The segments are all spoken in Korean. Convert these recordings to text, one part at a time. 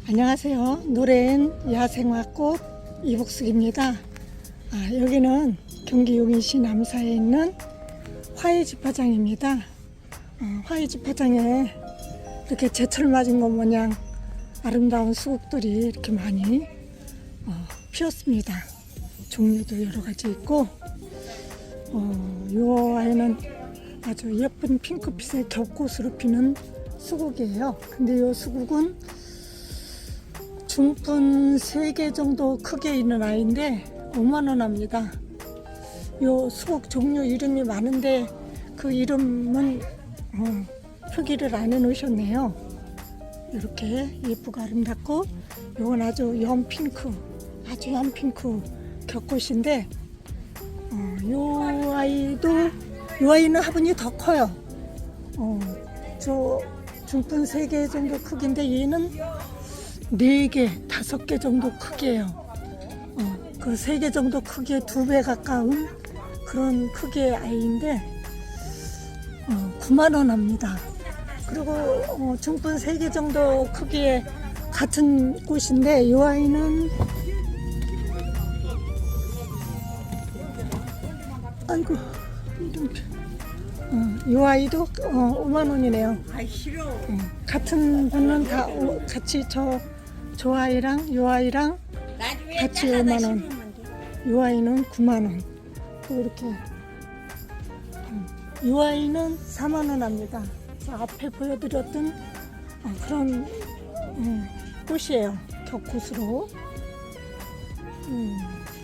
안녕하세요. 노래엔 야생화꽃 이복숙입니다. 여기는 경기 용인시 남사에 있는 화훼지파장입니다. 화훼지파장에 이렇게 제철 맞은 것 마냥 아름다운 수국들이 이렇게 많이 피었습니다. 종류도 여러 가지 있고, 이 아이는 아주 예쁜 핑크빛의 겹꽃으로 피는 수국이에요. 근데 이 수국은 중분 3개 정도 크게 있는 아이인데 5만원 합니다. 이 수국 종류 이름이 많은데 그 이름은 표기를 안 해 놓으셨네요. 이렇게 예쁘고 아름답고, 이건 아주 연핑크, 아주 연핑크 겹꽃인데, 이 아이는 화분이 더 커요. 저 중분 3개 정도 크기인데 얘는 4개, 5개 정도 크기예요. 그 3개 정도 크기에 2배 가까운 그런 크기의 아이인데 9만원 합니다. 그리고 중분 3개 정도 크기의 같은 꽃인데 이 아이는 아이고 이 아이도 5만원이네요. 아이 싫어. 같은 분은 다 같이 저 아이랑 요 아이랑 나중에 같이 잘라다 5만 원. 심으면 돼. 요 아이는 9만원. 또 이렇게 요 아이는 4만원 합니다. 앞에 보여드렸던 그런 꽃이에요. 겹꽃으로.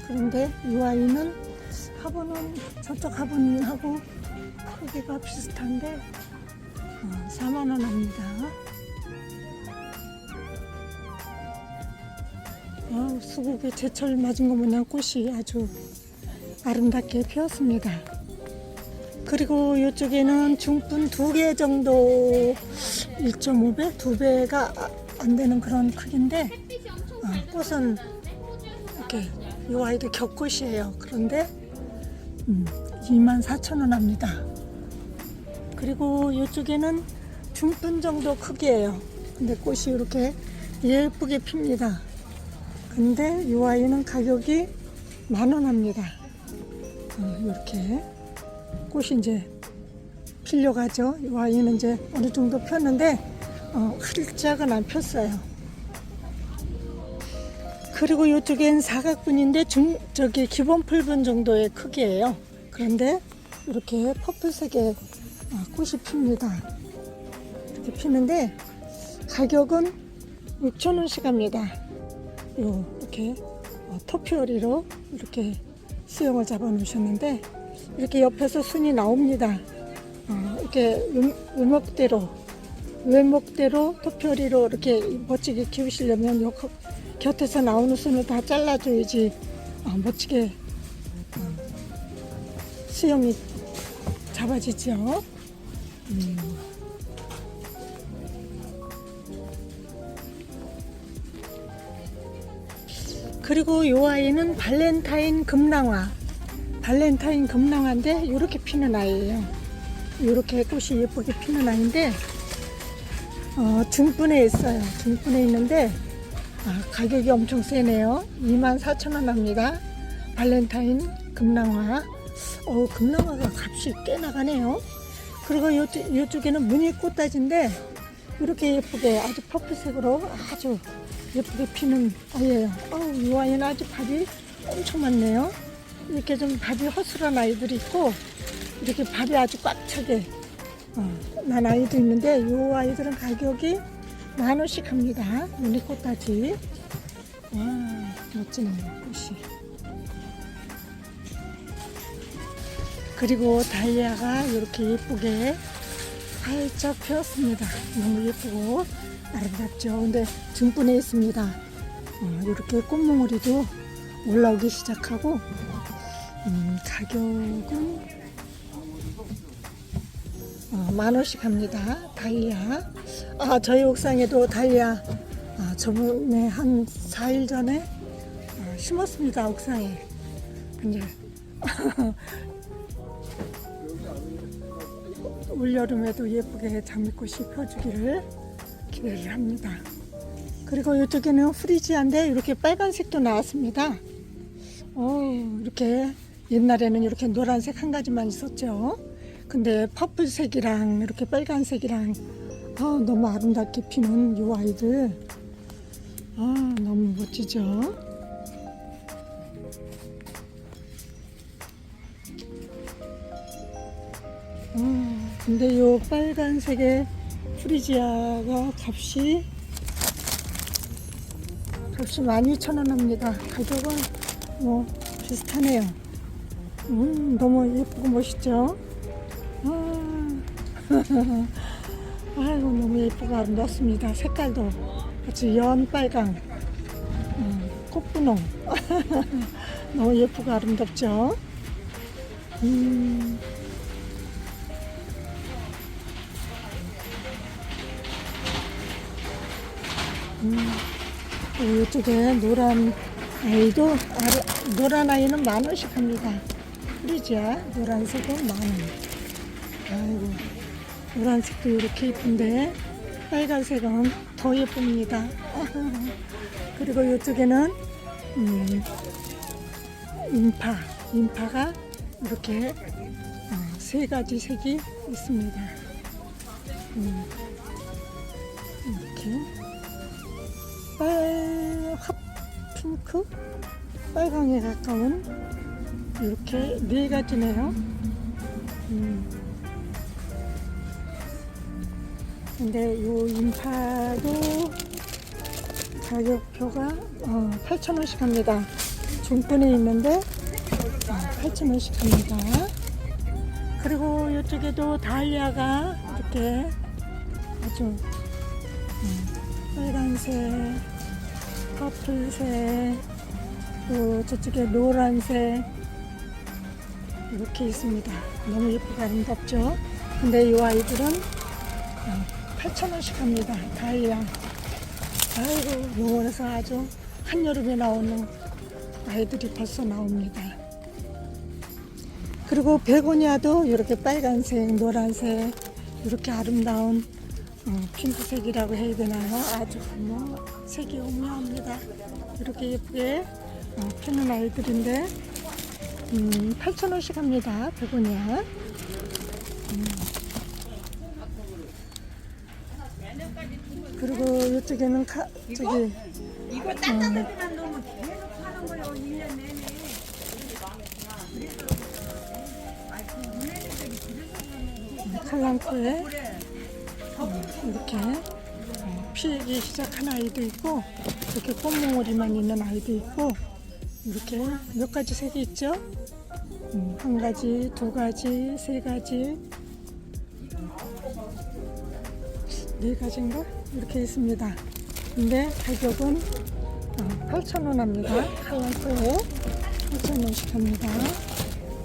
그런데 요 아이는 화분은 저쪽 화분하고 크기가 비슷한데 4만원 합니다. 수국에 제철 맞은 것 마냥 꽃이 아주 아름답게 피었습니다. 그리고 이쪽에는 중분 2개 정도, 1.5배? 2배가 안 되는 그런 크기인데 꽃은 이렇게 이 아이도 겹꽃이에요. 그런데 24,000원 합니다. 그리고 이쪽에는 중분 정도 크기예요. 근데 꽃이 이렇게 예쁘게 핍니다. 근데 이 아이는 가격이 10,000원 합니다. 이렇게 꽃이 이제 필려가죠. 이 아이는 이제 어느 정도 폈는데 활짝은 안 폈어요. 그리고 이쪽엔 사각분인데 저기 기본 풀분 정도의 크기예요. 그런데 이렇게 퍼플색의 꽃이 핍니다. 이렇게 피는데 가격은 6,000원씩 합니다. 이렇게 토피오리로 이렇게 수영을 잡아 놓으셨는데 이렇게 옆에서 순이 나옵니다. 이렇게 외목대로 토피오리로 이렇게 멋지게 키우시려면 요 곁에서 나오는 순을 다 잘라줘야지 멋지게 수영이 잡아지죠. 그리고 이 아이는 발렌타인 금낭화인데 이렇게 피는 아이예요. 이렇게 꽃이 예쁘게 피는 아이인데 중분에 있어요. 중분에 있는데 가격이 엄청 세네요. 24,000원 합니다. 발렌타인 금낭화. 금낭화가 값이 꽤 나가네요. 그리고 이쪽에는 무늬꽃다지인데 이렇게 예쁘게 아주 퍼플색으로 아주 예쁘게 피는 아이예요. 이 아이는 아주 밥이 엄청 많네요. 이렇게 좀 밥이 허술한 아이들이 있고 이렇게 밥이 아주 꽉 차게 난 아이도 있는데 이 아이들은 가격이 10,000원씩 합니다. 무늬꽃다지. 와, 멋지네요, 꽃이. 그리고 다이아가 이렇게 예쁘게 활짝 피었습니다. 너무 예쁘고 아름답죠. 근데 중분에 있습니다. 이렇게 꽃몽우리도 올라오기 시작하고 가격은 10,000원씩 합니다. 달리아. 저희 옥상에도 달리아 저번에 한 4일 전에 심었습니다. 옥상에. 이제 올여름에도 예쁘게 장미꽃이 펴주기를 기대를 합니다. 그리고 이쪽에는 프리지아인데 이렇게 빨간색도 나왔습니다. 이렇게 옛날에는 이렇게 노란색 한 가지만 있었죠. 근데 퍼플색이랑 이렇게 빨간색이랑 너무 아름답게 피는 이 아이들 너무 멋지죠. 근데 이 빨간색의 프리지아가 값이 12,000원 합니다. 가격은 뭐 비슷하네요. 너무 예쁘고 멋있죠. 아이고 너무 예쁘고 아름답습니다. 색깔도 아주 연빨강, 꽃분홍. 너무 예쁘고 아름답죠. 이쪽에 노란 아이도 노란 아이는 10,000원씩 합니다. 프리지아 노란색은 10,000원. 아이고 노란색도 이렇게 예쁜데 빨간색은 더 예쁩니다. 그리고 이쪽에는 인파가 이렇게 3가지 색이 있습니다. 이렇게 핫핑크, 빨강에 가까운 이렇게 4가지네요. 근데 이 인파도 가격표가 8,000원씩 합니다. 중권에 있는데 8,000원씩 합니다. 그리고 이쪽에도 다이아가 이렇게 아주 빨간색, 퍼플색, 또 저쪽에 노란색 이렇게 있습니다. 너무 예쁘고 아름답죠. 근데 이 아이들은 8,000원씩 합니다. 다이아. 아이고 요번에서 아주 한여름에 나오는 아이들이 벌써 나옵니다. 그리고 베고니아도 이렇게 빨간색, 노란색 이렇게 아름다운 핑크색이라고 해야 되나요? 아주 뭐 색이 오묘합니다. 이렇게 예쁘게 피는 아이들인데 8,000원씩 합니다. 베고니아. 그리고 이쪽에는 저기 이거 따뜻하게만 놓으면 계속 하는 거예요. 1년 내내. 칼랑코에 이렇게 피기 시작한 아이도 있고 이렇게 꽃몽오리만 있는 아이도 있고 이렇게 몇 가지 색이 있죠. 1가지, 2가지, 3가지, 4가지인가? 이렇게 있습니다. 근데 가격은 8,000원 합니다. 칼랑코에 8,000원씩 합니다.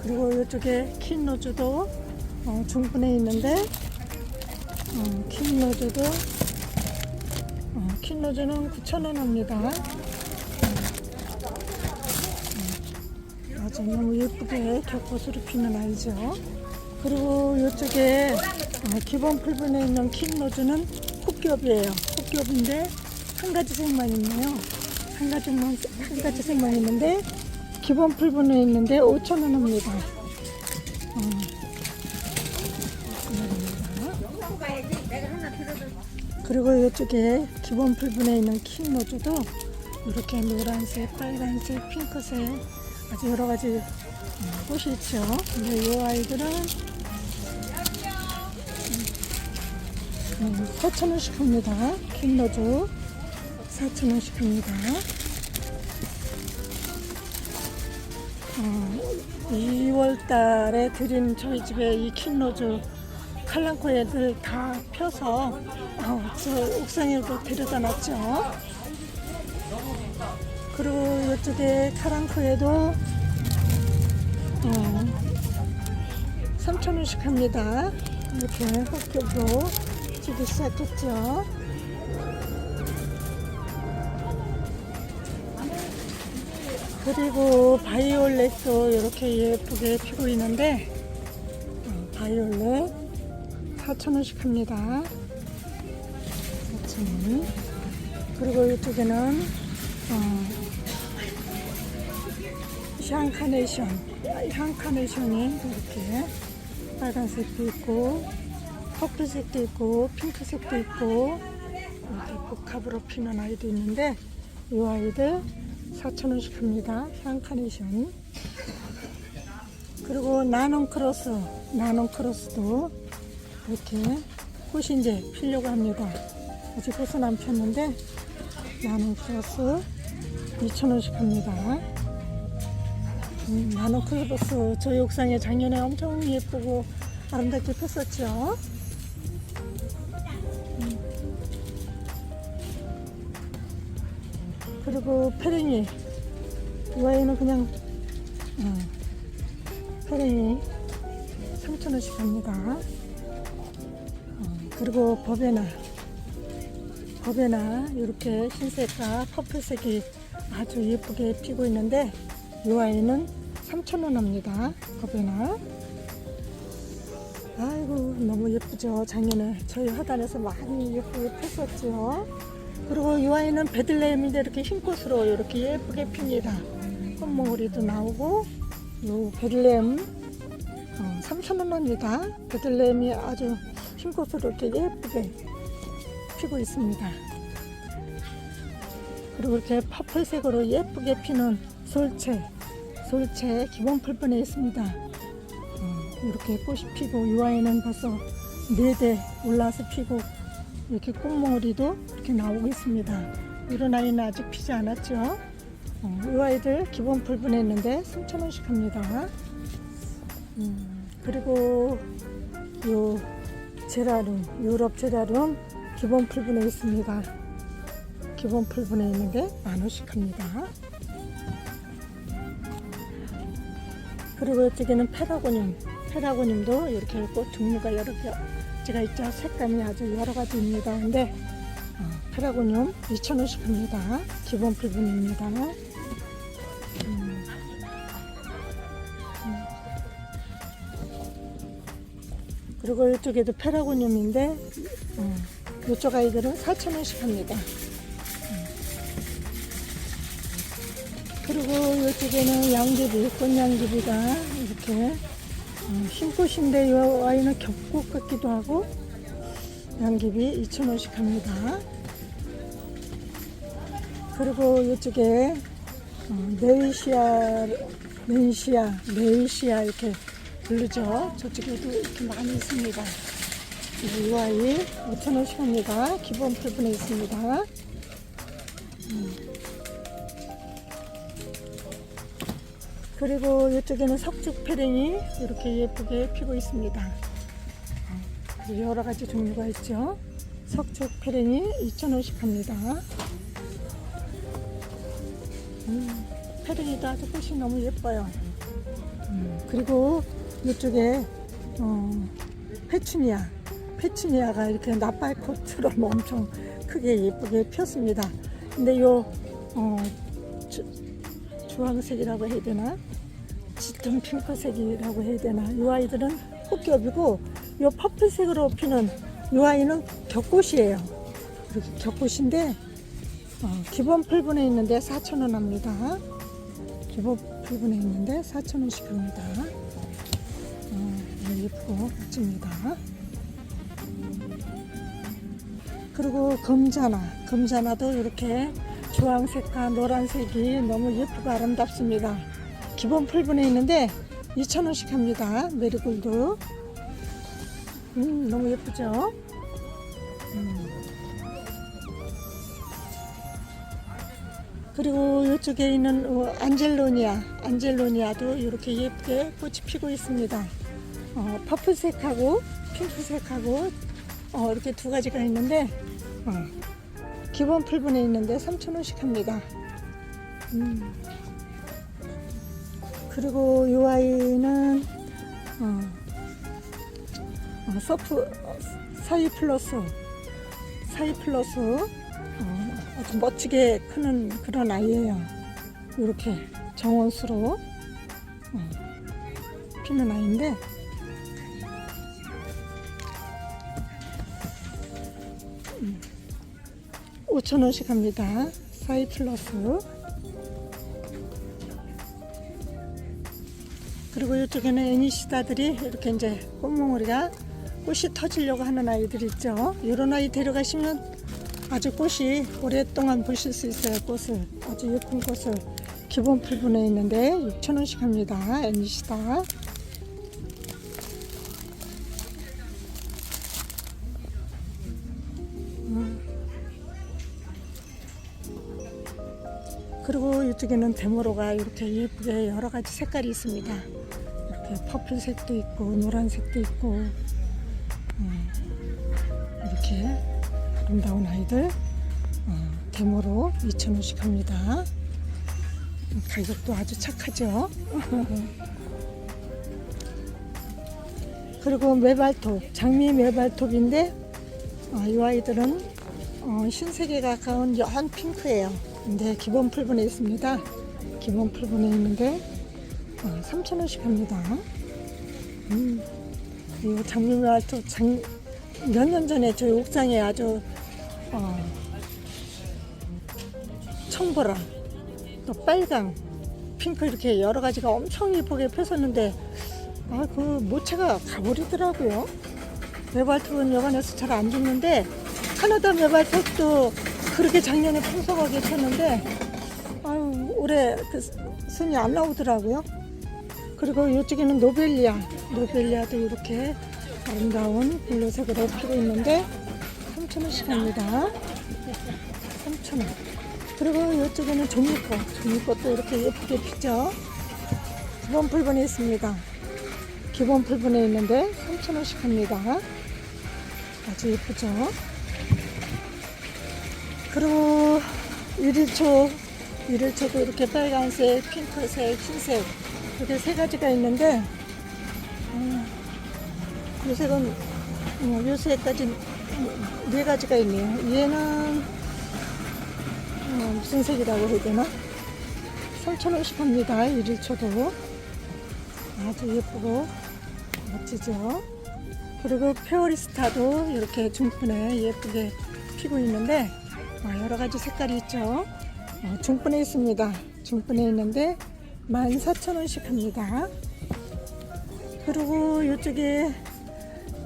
그리고 이쪽에 킨로즈도 중분에 있는데 킨로즈는 9,000원 합니다. 아주 너무 예쁘게 겹꽃으로 피는 아이죠. 그리고 이쪽에 기본 풀분에 있는 킨로즈는 콧겹이에요. 콧겹인데 한 가지 색만 있네요. 한 가지 색만 있는데 기본 풀분에 있는데 5,000원 합니다. 그리고 이쪽에 기본 풀분에 있는 킨로즈도 이렇게 노란색, 빨간색, 핑크색 아주 여러 가지 꽃이 있죠. 근데 이 아이들은 4,000원씩 합니다. 킨로즈 4,000원씩 합니다. 2월 달에 드린 저희 집에 이 킨로즈 칼랑코 애들 다 펴서 저 옥상에도 데려다 놨죠. 그리고 이쪽에 카랑코에도 3,000원씩 합니다. 이렇게 헛겹으로 주기 시작했죠. 그리고 바이올렛도 이렇게 예쁘게 피고 있는데 바이올렛 4,000원씩 합니다. 4,000원. 그리고 이쪽에는 향카네이션이 이렇게 빨간색도 있고 퍼플색도 있고 핑크색도 있고 이렇게 복합으로 피는 아이도 있는데 이 아이들 4,000원씩 합니다. 향카네이션. 그리고 나눔크로스도 이렇게 꽃이 이제 피려고 합니다. 아직 꽃은 안 폈는데 나눔크로스 2,000원씩 합니다. 나눔크로스 저희 옥상에 작년에 엄청 예쁘고 아름답게 폈었죠. 그리고 페랭이, 이 아이는 그냥 페랭이 3,000원씩 합니다. 그리고 버베나 이렇게 흰색과 퍼플색이 아주 예쁘게 피고 있는데 이 아이는 3,000원 합니다. 버베나. 아이고 너무 예쁘죠. 작년에 저희 화단에서 많이 예쁘게 폈었죠. 그리고 이 아이는 베들레헴인데 이렇게 흰꽃으로 이렇게 예쁘게 핍니다. 꽃몽우리도 나오고 요 베들레헴 3,000원 합니다. 베들레헴이 아주 흰꽃으로 이렇게 예쁘게 피고 있습니다. 그리고 이렇게 퍼플색으로 예쁘게 피는 솔채 기본 풀분에 있습니다. 이렇게 꽃이 피고 이 아이는 벌써 4대 올라서 피고 이렇게 꽃몽우리도 이렇게 나오고 있습니다. 이런 아이는 아직 피지 않았죠. 이 아이들 기본 풀분에 있는데 3,000원씩 합니다. 그리고 요 유럽 제라룸 기본 풀분에 있습니다. 기본 풀분에 있는데 10,000원씩 합니다. 그리고 이쪽에는 페라고늄도 이렇게 꽃 종류가 여러 가지가 있죠. 색감이 아주 여러 가지입니다. 근데 페라고늄 2,000원씩 합니다. 기본 풀분입니다. 그리고 이쪽에도 페라고늄인데 이쪽 아이들은 4,000원씩 합니다. 그리고 이쪽에는 양귀비, 꽃양귀비가 이렇게 흰꽃인데 이 아이는 겹꽃 같기도 하고 양귀비 2,000원씩 합니다. 그리고 이쪽에 네이시아 이렇게 부르죠. 저쪽에도 이렇게 많이 있습니다. 이 아이 5,000원씩 합니다. 기본 풀분에 있습니다. 그리고 이쪽에는 석죽페랭이 이렇게 예쁘게 피고 있습니다. 여러 가지 종류가 있죠. 석죽페랭이 2,000원씩 합니다. 페랭이도 아주 꽃이 너무 예뻐요. 그리고 이쪽에 페추니아가 이렇게 나팔꽃처럼 엄청 크게 예쁘게 폈습니다. 근데 요 주황색이라고 해야 되나? 짙은 핑크색이라고 해야 되나? 이 아이들은 꽃겹이고 이 퍼플색으로 피는 이 아이는 겹꽃이에요. 이렇게 겹꽃인데 기본 풀분에 있는데 4,000원 합니다. 기본 풀분에 있는데 4,000원씩 합니다. 예쁘고 멋집니다. 그리고 금자나도 이렇게 주황색과 노란색이 너무 예쁘고 아름답습니다. 기본 풀분에 있는데 2,000원씩 합니다. 메리골드. 너무 예쁘죠? 그리고 이쪽에 있는 안젤로니아도 이렇게 예쁘게 꽃이 피고 있습니다. 퍼플색하고 핑크색하고 이렇게 두 가지가 있는데 기본 풀분에 있는데 3,000원씩 합니다. 그리고 이 아이는 사이플러스 아주 멋지게 크는 그런 아이예요. 이렇게 정원수로 피는 아이인데 5,000원씩 합니다. 사이 플러스. 그리고 이쪽에는 애니시다들이 이렇게 이제 꽃몽우리가 꽃이 터지려고 하는 아이들 있죠. 이런 아이 데려가시면 아주 꽃이 오랫동안 보실 수 있어요. 꽃을 아주 예쁜 꽃을. 기본 풀분에 있는데 6,000원씩 합니다. 애니시다. 그리고 이쪽에는 데모로가 이렇게 예쁘게 여러 가지 색깔이 있습니다. 이렇게 퍼플색도 있고 노란색도 있고 이렇게 아름다운 아이들 데모로 2,000원씩 합니다. 가격도 아주 착하죠. 그리고 메발톱, 장미 메발톱인데 이 아이들은 흰색에 가까운 연한 핑크예요. 근데 기본 풀분에 있습니다. 기본 풀분에 있는데 3,000원씩 합니다. 이 장미 메발톱 몇 년 전에 저희 옥상에 아주 청보라 또 빨강 핑크 이렇게 여러 가지가 엄청 예쁘게 폈었는데 그 모체가 가버리더라고요. 메발톱은 여간에서 잘 안 죽는데 카나다 메발톱도 그렇게 작년에 풍성하게 폈는데 올해 그 순이 안 나오더라고요. 그리고 이쪽에는 노벨리아도 이렇게 아름다운 블루색으로 피고 있는데 3,000원씩 합니다. 3,000원. 그리고 이쪽에는 종이꽃도 이렇게 예쁘게 피죠. 기본 풀분에 있습니다. 기본 풀분에 있는데 3,000원씩 합니다. 아주 예쁘죠. 그리고 유리초도 이렇게 빨간색, 핑크색, 흰색 이렇게 세 가지가 있는데 요색은 요색까지 네 가지가 있네요. 얘는 무슨 색이라고 해야 되나? 3,000원씩 합니다. 유리초도 아주 예쁘고 멋지죠. 그리고 페어리스타도 이렇게 중분에 예쁘게 피고 있는데 여러 가지 색깔이 있죠. 중분에 있습니다. 중분에 있는데 14,000원씩 합니다. 그리고 이쪽에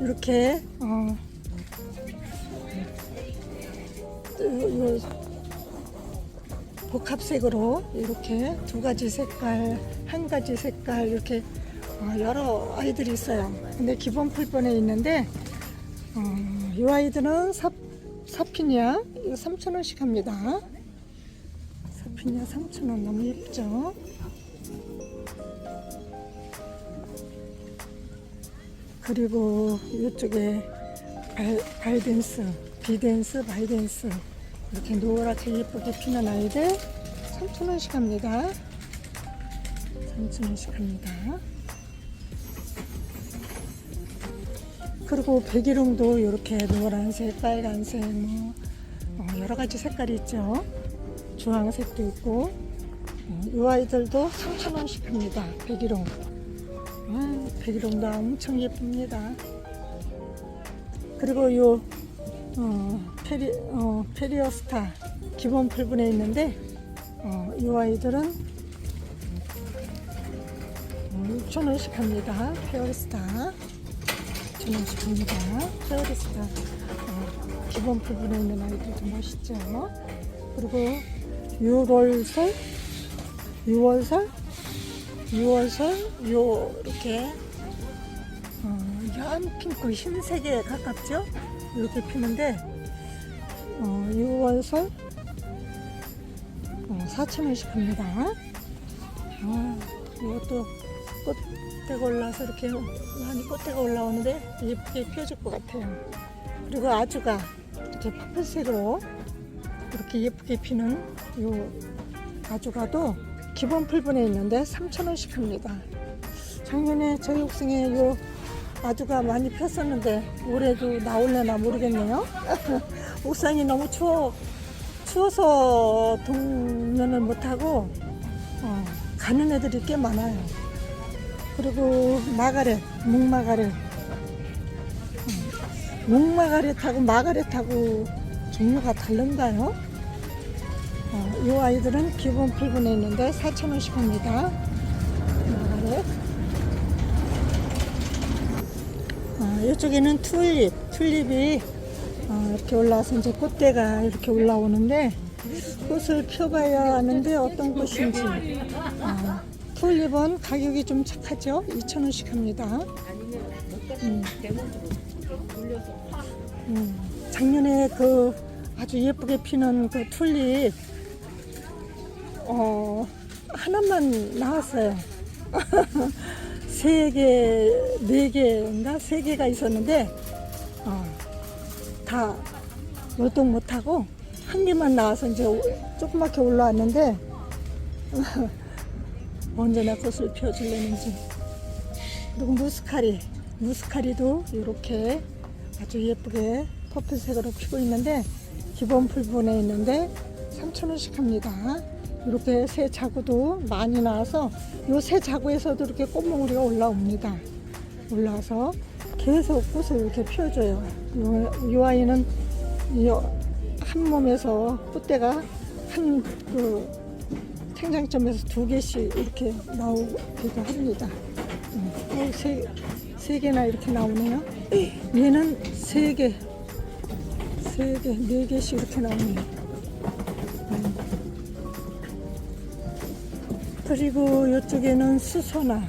이렇게 복합색으로 이렇게 두 가지 색깔, 한 가지 색깔 이렇게 여러 아이들이 있어요. 근데 기본 풀본에 있는데 이 아이들은 사피니아 이거 3,000원씩 합니다. 사피니아 3,000원 너무 예쁘죠? 그리고 이쪽에 비덴스, 바이덴스 이렇게 노랗게 예쁘게 피는 아이들 3,000원씩 합니다. 3,000원씩 합니다. 그리고 백일홍도 이렇게 노란색, 빨간색 여러 가지 색깔이 있죠. 주황색도 있고 이 아이들도 3,000원씩 합니다. 백일홍. 백일홍도 엄청 예쁩니다. 그리고 요 페리어스타 기본 풀분에 있는데 이 아이들은 6,000원씩 합니다. 페어리스타 6,000원씩 합니다. 페어리스타 기본 풀분에 있는 아이들도 멋있죠. 그리고 6월설 이렇게 연한 핑크 흰색에 가깝죠. 이렇게 피는데 6월설 4,000원씩 합니다. 이것도 꽃대가 올라와서 이렇게 많이 꽃대가 올라오는데 예쁘게 피어질 것 같아요. 그리고 아주가 이렇게 퍼플색으로 이렇게 예쁘게 피는 이 아주가도 기본 풀분에 있는데 3,000원씩 합니다. 작년에 저희 옥상에 이 아주가 많이 폈었는데 올해도 나올려나 모르겠네요. 옥상이 너무 추워서 동면을 못하고 가는 애들이 꽤 많아요. 그리고 묵마가렛하고 마가렛하고 종류가 다른가요? 이 아이들은 기본 풀분에 있는데 4,000원씩 합니다. 마가렛. 이쪽에는 튤립이 이렇게 올라와서 이제 꽃대가 이렇게 올라오는데 꽃을 펴봐야 하는데 어떤 꽃인지. 튤립은 가격이 좀 착하죠? 2,000원씩 합니다. 작년에 그 아주 예쁘게 피는 그 튤립 하나만 나왔어요. 3개, 4개인가 3개가 있었는데 다 월동 못하고 한 개만 나와서 이제 조그맣게 올라왔는데 언제나 꽃을 피워주려는지. 그리고 무스카리도 이렇게 아주 예쁘게 퍼플색으로 피고 있는데 기본 풀분에 있는데 3,000원씩 합니다. 이렇게 새 자구도 많이 나와서 이 새 자구에서도 이렇게 꽃몽우리가 올라옵니다. 올라와서 계속 꽃을 이렇게 피워줘요. 이 아이는 한 몸에서 꽃대가 한 그 생장점에서 2개씩 이렇게 나오기도 합니다. 세 개나 이렇게 나오네요. 얘는 3개, 4개씩 이렇게 나오네요. 그리고 이쪽에는 수소나,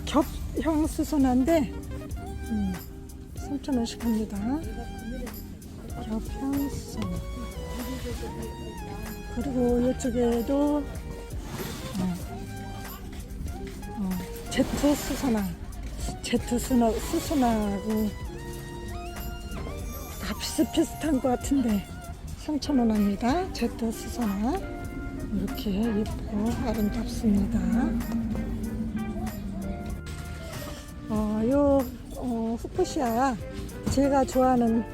겹형 수소나인데 3,000원씩 합니다. 겹형 수소나. 그리고 이쪽에도 제트 수소나하고 다 비슷비슷한 것 같은데 3,000원 합니다. 제트 수소나 이렇게 예쁘고 아름답습니다. 후쿠시아 제가 좋아하는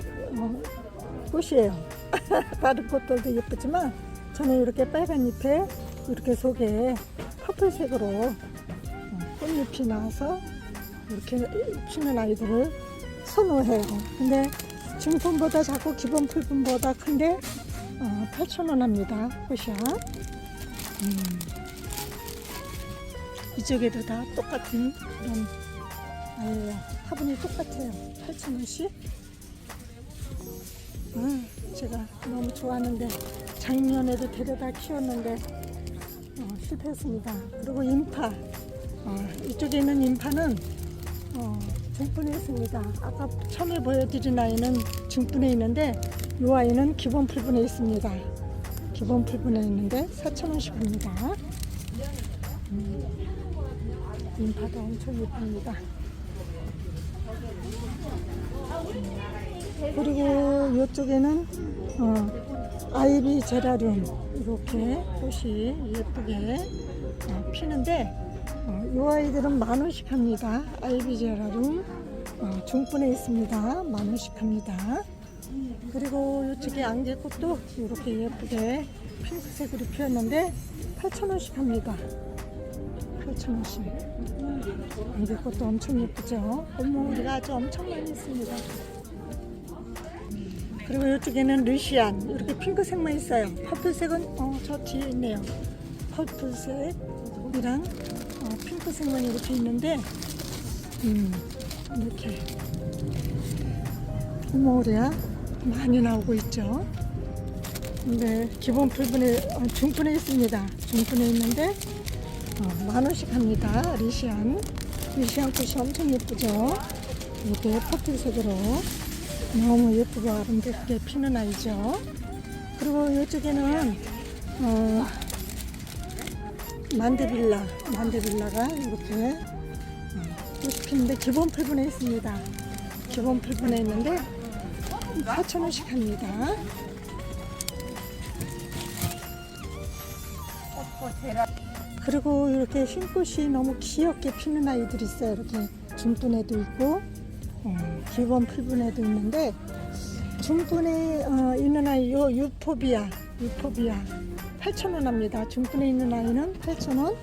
꽃이에요. 다른 꽃들도 예쁘지만 저는 이렇게 빨간 잎에 이렇게 속에 퍼플색으로 꽃잎이 나와서 이렇게 피는 아이들을 선호해요. 근데 중품보다 작고 기본 풀분보다 큰데 8,000원 합니다. 꽃이야. 이쪽에도 다 똑같은 그런 아이예요. 화분이 똑같아요. 8,000원씩. 제가 너무 좋아하는데 작년에도 데려다 키웠는데 실패했습니다. 그리고 인파, 이쪽에 있는 인파는 중분에 있습니다. 아까 처음에 보여드린 아이는 중분에 있는데 이 아이는 기본 풀분에 있습니다. 기본 풀분에 있는데 4,000원씩 합니다. 인파도 엄청 예쁩니다. 그리고 이쪽에는 아이비 제라늄 이렇게 꽃이 예쁘게 피는데 이 아이들은 10,000원씩 합니다. 아이비 제라늄 중분에 있습니다. 10,000원씩 합니다. 그리고 이쪽에 안개꽃도 이렇게 예쁘게 핑크색으로 피었는데 8,000원씩 합니다. 8,000원씩. 안개꽃도 엄청 예쁘죠. 꽃몽우리가 아주 엄청 많이 있습니다. 그리고 이쪽에는 루시안 이렇게 핑크색만 있어요. 퍼플색은 저 뒤에 있네요. 퍼플색이랑 핑크색만 이렇게 있는데 이렇게 꽃몽우리가 많이 나오고 있죠. 근데 기본 풀분에 중분에 있습니다. 중분에 있는데 10,000원씩 합니다. 리시안 꽃이 엄청 예쁘죠. 이렇게 퍼플색으로 너무 예쁘고 아름답게 피는 아이죠. 그리고 이쪽에는 만데빌라가 이렇게 꽃이 피는데 기본 풀분에 있습니다. 기본 풀분에 있는데 4,000원씩 합니다. 그리고 이렇게 흰꽃이 너무 귀엽게 피는 아이들이 있어요. 이렇게 중분에도 있고 기본 풀분에도 있는데 중분에 있는 아이 유포비아 8,000원 합니다. 중분에 있는 아이는 8,000원,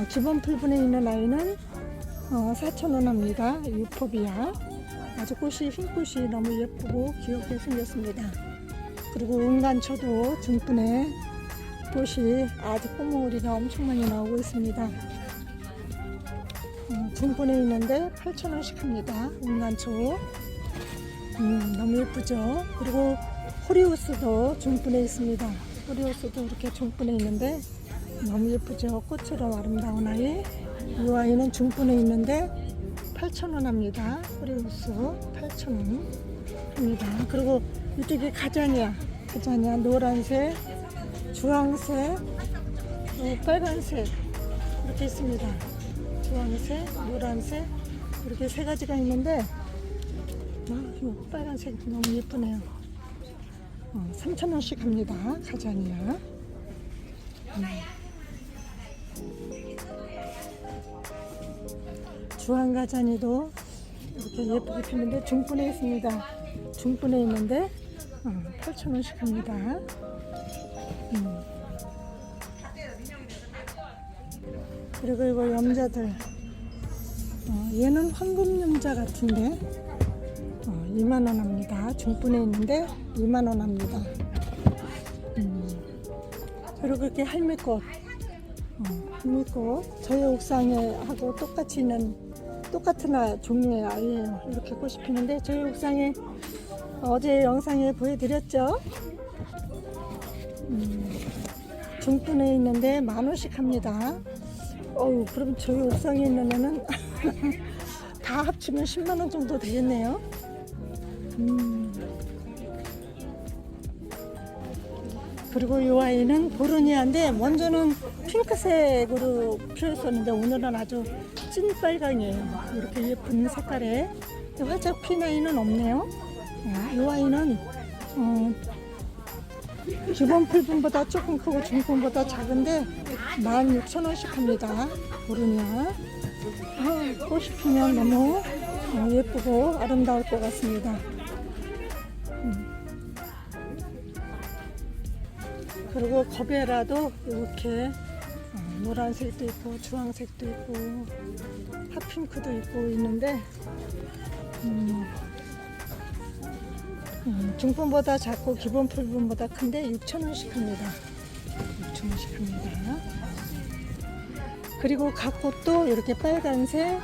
기본 풀분에 있는 아이는 4,000원 합니다. 유포비아 아주 흰꽃이 너무 예쁘고 귀엽게 생겼습니다. 그리고 은간초도 중분에 꽃이 아주 꽃무늬가 엄청 많이 나오고 있습니다. 중분에 있는데 8,000원씩 합니다. 은간초. 너무 예쁘죠. 그리고 호리우스도 중분에 있습니다. 호리우스도 이렇게 중분에 있는데 너무 예쁘죠. 꽃처럼 아름다운 아이. 이 아이는 중분에 있는데 8,000원 합니다. 호리우스 8,000원 합니다. 그리고 이쪽이 가자니아 노란색, 주황색, 빨간색 이렇게 있습니다. 주황색, 노란색 이렇게 세 가지가 있는데 이 빨간색 너무 예쁘네요. 3,000원씩 합니다. 가자니아. 주황가자니도 이렇게 예쁘게 피는데 중분에 있습니다. 중분에 있는데 8,000원씩 합니다. 그리고 이거 염자들 얘는 황금염자 같은데 2만원 합니다. 중분에 있는데 2만원 합니다. 그리고 이렇게 할미꽃 할미꽃 저희 옥상에 하고 똑같이 있는 똑같은 종류의 아이예요. 이렇게 꽃이 피는데 저희 옥상에 어제 영상에 보여드렸죠. 중분에 있는데 10,000원씩 합니다. 그럼 저희 옥상에 있는 애는 다 합치면 10만원 정도 되겠네요. 그리고 이 아이는 보르니아인데 먼저는 핑크색으로 피었었는데 오늘은 아주 찐 빨강이에요. 이렇게 예쁜 색깔에 활짝 핀 아이는 없네요. 이 아이는 기본 풀분보다 조금 크고 중분보다 작은데 16,000원씩 합니다. 보르니아. 꽃이 피면 너무 예쁘고 아름다울 것 같습니다. 그리고 거베라도 이렇게 노란색도 있고 주황색도 있고 핫핑크도 있고 있는데 중분보다 작고 기본 풀분보다 큰데 6,000원씩 합니다. 6,000원씩 합니다. 그리고 각 꽃도 이렇게 빨간색,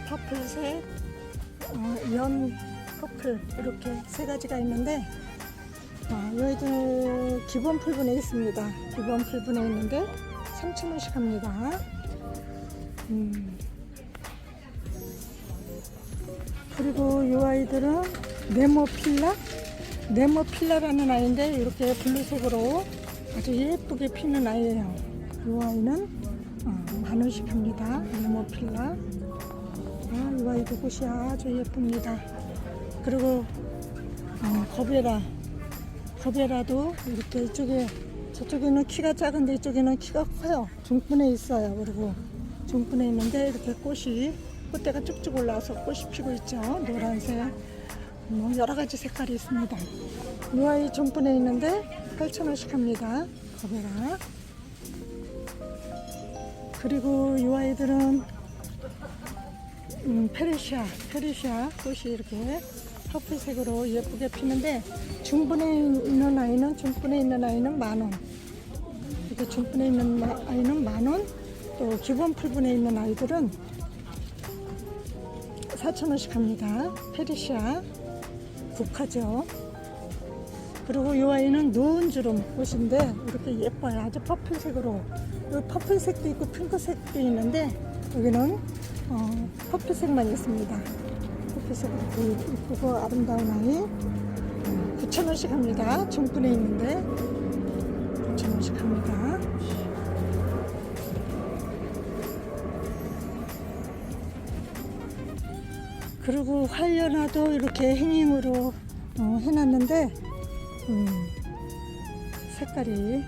퍼플색, 연 퍼플 이렇게 세 가지가 있는데 여기도 기본 풀분에 있습니다. 기본 풀분에 있는데 3,000원씩 합니다. 그리고 이 아이들은 네모필라라는 아이인데 이렇게 블루색으로 아주 예쁘게 피는 아이예요. 이 아이는 10,000원씩 합니다. 네모필라. 이 아이도 꽃이 아주 예쁩니다. 그리고 거베라도 이렇게 저쪽에는 키가 작은데 이쪽에는 키가 커요. 중분에 있어요. 그리고 중분에 있는데 이렇게 꽃대가 쭉쭉 올라와서 꽃이 피고 있죠. 노란색, 여러 가지 색깔이 있습니다. 이 아이 중분에 있는데 8,000원씩 합니다. 거베라. 그리고 이 아이들은 페르시아 꽃이 이렇게 퍼플색으로 예쁘게 피는데 중분에 있는 아이는 10,000원. 이렇게 중분에 있는 아이는 10,000원. 또 기본 풀분에 있는 아이들은 4,000원씩 합니다. 페르시아 국화죠. 그리고 이 아이는 노은주름 꽃인데 이렇게 예뻐요. 아주 퍼플색으로. 여기 퍼플색도 있고 핑크색도 있는데 여기는 퍼플색만 있습니다. 퍼플색으로 이쁘고 아름다운 아이 9,000원씩 합니다. 중분에 있는데 9,000원씩 합니다. 그리고 활려나도 이렇게 행잉으로 해놨는데 색깔이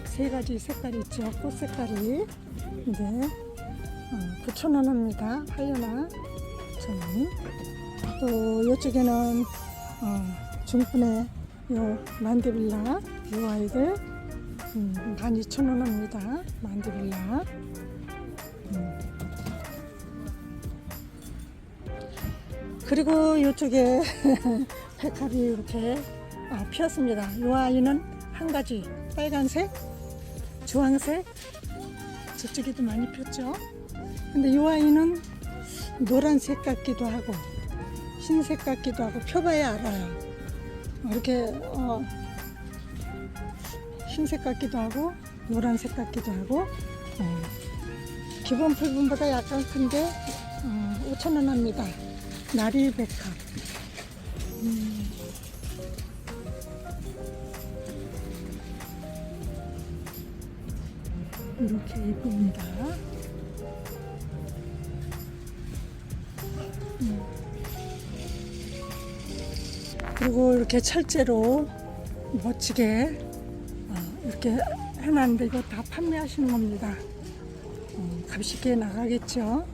세 가지 색깔이 있죠. 꽃 색깔이. 이제 9,000원 합니다. 활려나 9,000원. 또 이쪽에는 중분에 요 만데빌라 요 아이들 12,000원 합니다. 만데빌라. 그리고 이쪽에 백합이 이렇게 피었습니다. 이 아이는 한 가지 빨간색, 주황색, 저쪽에도 많이 폈죠. 근데 이 아이는 노란색 같기도 하고 흰색 같기도 하고 펴봐야 알아요. 이렇게 흰색 같기도 하고 노란색 같기도 하고 기본 풀분보다 약간 큰데 5,000원 합니다. 나리백합. 이렇게 예쁩니다. 그리고 이렇게 철제로 멋지게 이렇게 해놨는데 이거 다 판매하시는 겁니다. 값이 꽤 나가겠죠.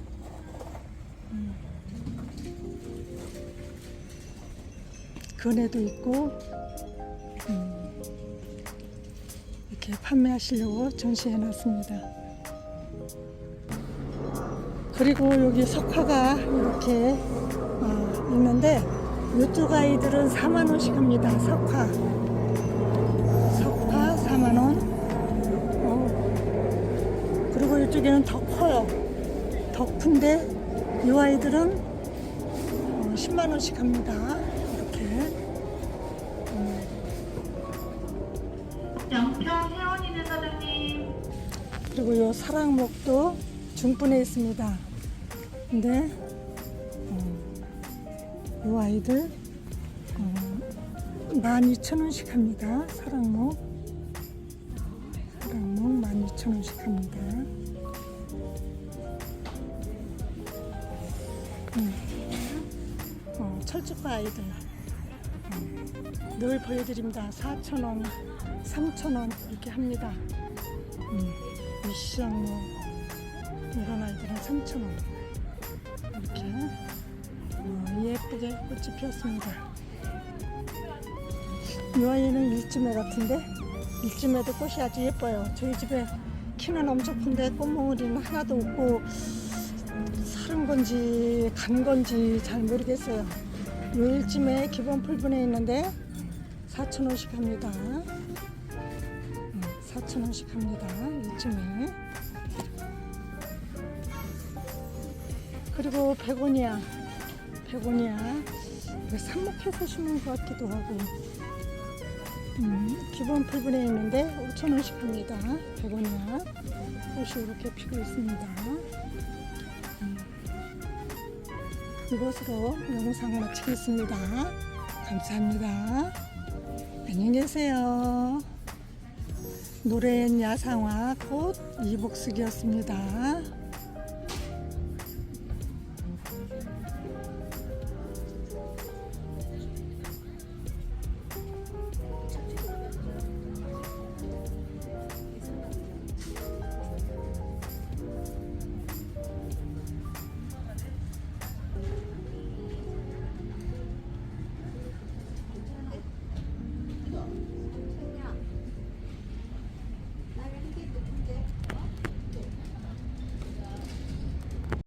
근에도 있고 이렇게 판매하시려고 전시해놨습니다. 그리고 여기 석화가 이렇게 있는데 이쪽 아이들은 4만원씩 합니다. 석화 4만원. 그리고 이쪽에는 더 커요. 더 큰데 이 아이들은 10만원씩 합니다. 이렇게. 양평 회원이네 사장님. 그리고 이 사랑목도 중분에 있습니다. 근데 이 아이들 12,000원씩 합니다. 사랑목 12,000원씩 합니다. 철쭉과 아이들 늘 보여드립니다. 4,000원, 3,000원 이렇게 합니다. 미시장로 이런 아이들은 3,000원 이렇게 예쁘게 꽃이 피었습니다. 이 아이는 일지매 같은데 일지매도 꽃이 아주 예뻐요. 저희 집에 키는 엄청 큰데 꽃몽우리는 하나도 없고 사른 건지 간 건지 잘 모르겠어요. 이 일지매 기본 풀분에 있는데 4,000원씩 합니다. 4,000원씩 합니다. 일지매. 그리고 베고니아 이거 삽목해서 심은 것 같기도 하고 기본 풀분에 있는데 5,000원씩 합니다. 베고니아 꽃이 이렇게 피고 있습니다. 이것으로 영상 마치겠습니다. 감사합니다. 안녕히 계세요. 노래엔 야상화 꽃 이복숙이었습니다.